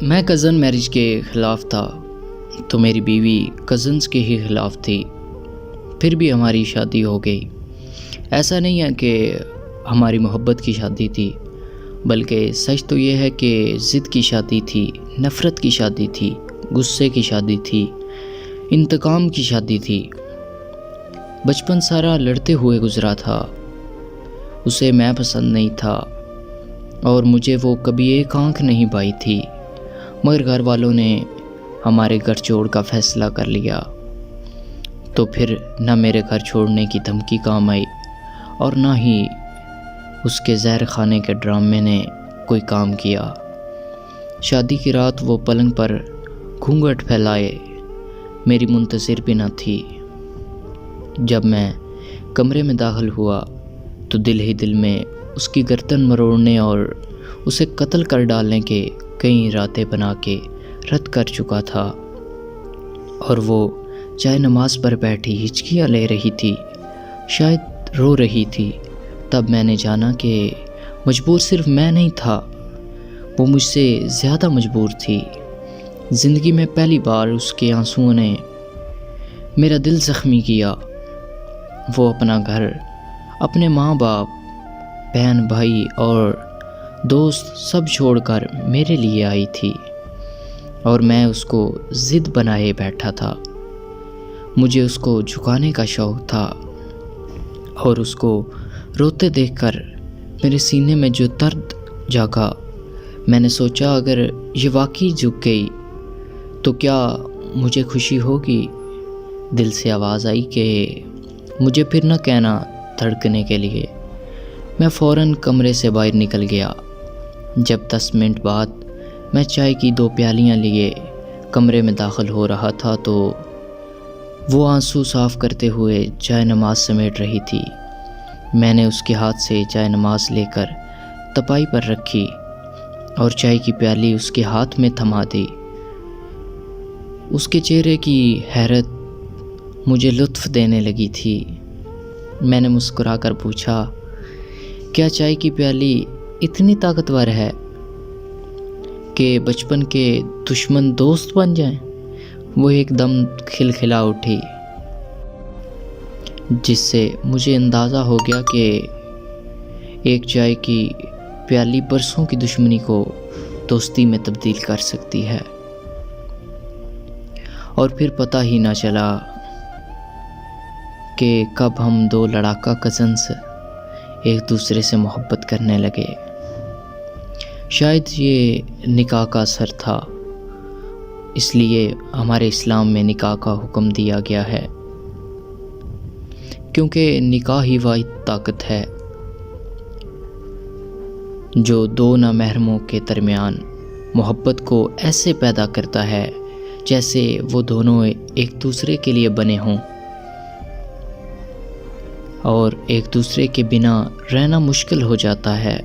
میں cousin marriage کے خلاف تھا تو میری بیوی کزنز کے ہی خلاف تھی، پھر بھی ہماری شادی ہو گئی۔ ایسا نہیں ہے کہ ہماری محبت کی شادی تھی، بلکہ سچ تو یہ ہے کہ ضد کی شادی تھی، نفرت کی شادی تھی، غصے کی شادی تھی، انتقام کی شادی تھی۔ بچپن سارا لڑتے ہوئے گزرا تھا، اسے میں پسند نہیں تھا اور مجھے وہ کبھی ایک آنکھ نہیں پائی تھی، مگر گھر والوں نے ہمارے گھر چھوڑ کا فیصلہ کر لیا تو پھر نہ میرے گھر چھوڑنے کی دھمکی کام آئی اور نہ ہی اس کے زہر خانے کے ڈرامے نے کوئی کام کیا۔ شادی کی رات وہ پلنگ پر گھونگھٹ پھیلائے میری منتظر بھی نہ تھی۔ جب میں کمرے میں داخل ہوا تو دل ہی دل میں اس کی گردن مروڑنے اور اسے قتل کر ڈالنے کے کئی ارادے بنا کے رد کر چکا تھا، اور وہ چائے نماز پر بیٹھی ہچکیاں لے رہی تھی، شاید رو رہی تھی۔ تب میں نے جانا کہ مجبور صرف میں نہیں تھا، وہ مجھ سے زیادہ مجبور تھی۔ زندگی میں پہلی بار اس کے آنسوؤں نے میرا دل زخمی کیا۔ وہ اپنا گھر، اپنے ماں باپ، بہن بھائی اور دوست سب چھوڑ کر میرے لیے آئی تھی، اور میں اس کو ضد بنائے بیٹھا تھا۔ مجھے اس کو جھکانے کا شوق تھا، اور اس کو روتے دیکھ کر میرے سینے میں جو درد جاگا، میں نے سوچا اگر یہ واقعی جھک گئی تو کیا مجھے خوشی ہوگی۔ دل سے آواز آئی کہ مجھے پھر نہ کہنا دھڑکنے کے لیے۔ میں فوراً کمرے سے باہر نکل گیا۔ جب 10 منٹ بعد میں چائے کی 2 پیالیاں لیے کمرے میں داخل ہو رہا تھا تو وہ آنسو صاف کرتے ہوئے چائے نماز سمیٹ رہی تھی۔ میں نے اس کے ہاتھ سے چائے نماز لے کر تپائی پر رکھی اور چائے کی پیالی اس کے ہاتھ میں تھما دی۔ اس کے چہرے کی حیرت مجھے لطف دینے لگی تھی۔ میں نے مسکرا کر پوچھا، کیا چائے کی پیالی اتنی طاقتور ہے کہ بچپن کے دشمن دوست بن جائیں؟ وہ ایک دم کھلکھلا اٹھی، جس سے مجھے اندازہ ہو گیا کہ ایک چائے کی پیالی برسوں کی دشمنی کو دوستی میں تبدیل کر سکتی ہے۔ اور پھر پتہ ہی نہ چلا کہ کب ہم 2 لڑاکا کزنز ایک دوسرے سے محبت کرنے لگے۔ شاید یہ نکاح کا اثر تھا، اس لیے ہمارے اسلام میں نکاح کا حکم دیا گیا ہے، کیونکہ نکاح ہی واحد طاقت ہے جو 2 نامحرموں کے درمیان محبت کو ایسے پیدا کرتا ہے جیسے وہ دونوں ایک دوسرے کے لیے بنے ہوں، اور ایک دوسرے کے بنا رہنا مشکل ہو جاتا ہے۔